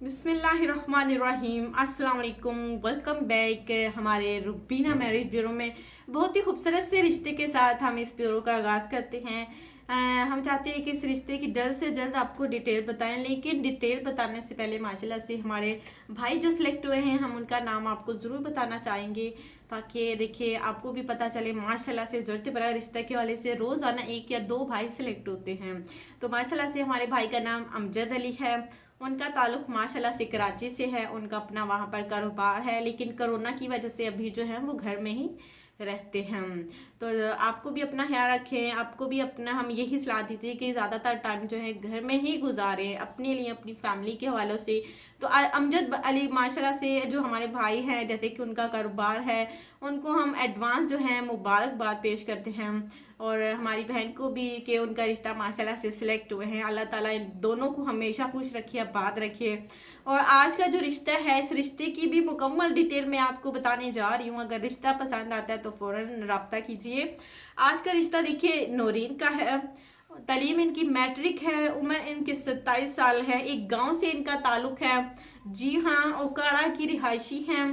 बिस्मिल्लाहिर्रहमानिर्रहीम, अस्सलाम वालेकुम। वेलकम बैक हमारे रुबीना मैरिज ब्यूरो में। बहुत ही खूबसूरत से रिश्ते के साथ हम इस ब्यूरो का आगाज़ करते हैं। हम चाहते हैं कि इस रिश्ते की जल्द से जल्द आपको डिटेल बताएं, लेकिन डिटेल बताने से पहले माशाल्लाह से हमारे भाई जो सिलेक्ट हुए हैं हम उनका नाम आपको ज़रूर बताना चाहेंगे, ताकि देखिए आपको भी पता चले। माशाल्लाह से ज़रूरत बड़ा रिश्ते के वाले से रोज़ाना एक या दो भाई सिलेक्ट होते हैं। तो माशाल्लाह से हमारे भाई का नाम अमजद अली है। उनका ताल्लुक माशाल्लाह से कराची से है। उनका अपना वहाँ पर कारोबार है, लेकिन कोरोना की वजह से अभी जो है वो घर में ही रहते हैं। तो आपको भी अपना ख्याल रखें, आपको भी अपना हम यही सलाह देते हैं कि ज़्यादातर टाइम जो है घर में ही गुजारें अपने लिए, अपनी फैमिली के हवालों से। तो अमजद अली माशाल्लाह से जो हमारे भाई हैं, जैसे कि उनका कारोबार है, उनको हम एडवांस जो है मुबारकबाद पेश करते हैं। और हमारी बहन को भी कि उनका रिश्ता माशाल्लाह से सिलेक्ट हुए हैं। अल्लाह ताला इन दोनों को हमेशा खुश रखिए, आबाद रखिए। और आज का जो रिश्ता है, इस रिश्ते की भी मुकम्मल डिटेल मैं आपको बताने जा रही हूँ। अगर रिश्ता पसंद आता है तो फ़ौरन रब्ता कीजिए। आज का रिश्ता देखिए नौरीन का है। तालीम इनकी मैट्रिक है, उम्र इनकी 27 साल है। एक गांव से इनका ताल्लुक है। जी हाँ, ओकाड़ा की रिहायशी हैं।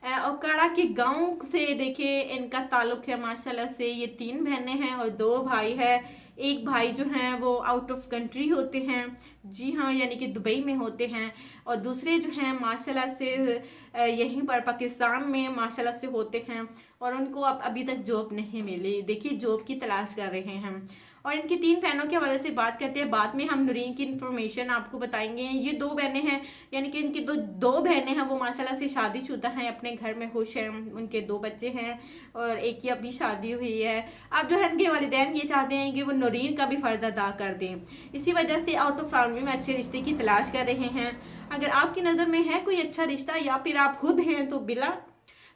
ओकाड़ा के गांव से देखिए इनका ताल्लुक है। माशाल्लाह से ये 3 बहनें हैं और 2 भाई है। एक भाई जो हैं वो आउट ऑफ कंट्री होते हैं, जी हाँ, यानी कि दुबई में होते हैं। और दूसरे जो हैं माशाल्लाह से यहीं पर पाकिस्तान में माशाल्लाह से होते हैं। और उनको अब अभी तक जॉब नहीं मिली, देखिए जॉब की तलाश कर रहे हैं। और इनकी 3 बहनों के हवाले से बात करते हैं। बाद में हम नूरीन की इन्फॉर्मेशन आपको बताएंगे। ये 2 बहनें हैं, यानी कि इनकी दो बहनें हैं, वो माशाल्लाह से शादीशुदा हैं, अपने घर में खुश हैं। उनके 2 बच्चे हैं और एक की अभी शादी हुई है। अब जो है इनके वालिदैन ये चाहते हैं कि वो नूरीन का भी फ़र्ज अदा कर दें। इसी वजह से आउट ऑफ फैमिली में अच्छे रिश्ते की तलाश कर रहे हैं। अगर आपकी नज़र में है कोई अच्छा रिश्ता या फिर आप खुद हैं तो बिला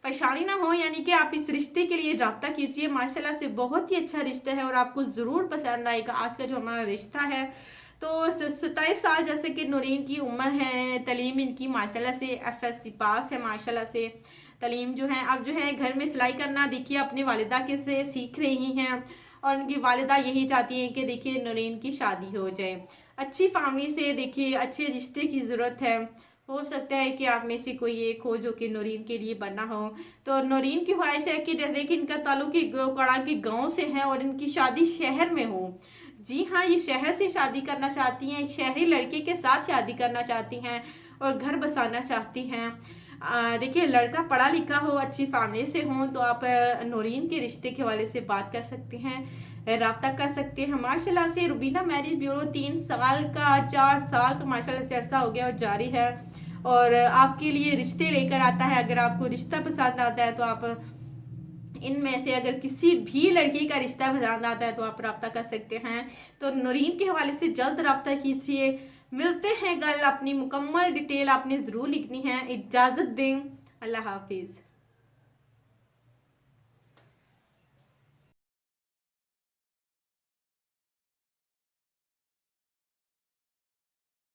परेशानी ना हो, यानी कि आप इस रिश्ते के लिए रब्ता कीजिए। माशाल्लाह से बहुत ही अच्छा रिश्ता है और आपको ज़रूर पसंद आएगा। आज का जो हमारा रिश्ता है तो 27 साल जैसे कि नूरीन की उम्र है। तलीम इनकी माशाल्लाह से FSC पास है। माशाल्लाह से तलीम जो है अब जो है घर में सिलाई करना देखिए अपनी वालिदा के से सीख रही हैं। और उनकी वालिदा यही चाहती हैं कि देखिए नूरीन की शादी हो जाए। अच्छी फैमिली से देखिए अच्छे रिश्ते की ज़रूरत है। हो सकता है कि आप में से कोई एक हो जो कि नूरीन के लिए बना हो। तो नूरीन की ख्वाहिश है कि जैसे कि इनका ताल्लुक कड़ा के गांव से है और इनकी शादी शहर में हो। जी हाँ, ये शहर से शादी करना चाहती हैं, एक शहरी लड़के के साथ शादी करना चाहती हैं और घर बसाना चाहती हैं। देखिए लड़का पढ़ा लिखा हो, अच्छी फैमिली से हो, तो आप नूरीन के रिश्ते के हवाले से बात कर सकते हैं, रब्ता कर सकते हैं। माशाल्लाह से रुबीना मैरिज ब्यूरो 3 साल का 4 साल का माशाल्लाह से अरसा हो गया और जारी है और आपके लिए रिश्ते लेकर आता है। अगर आपको रिश्ता पसंद आता है तो आप इनमें से अगर किसी भी लड़की का रिश्ता पसंद आता है तो आप रब्ता कर सकते हैं। तो नूरीन के हवाले से जल्द रब्ता कीजिए। मिलते हैं कल। अपनी मुकम्मल डिटेल आपने ज़रूर लिखनी है। इजाज़त दें। अल्लाह हाफिज़।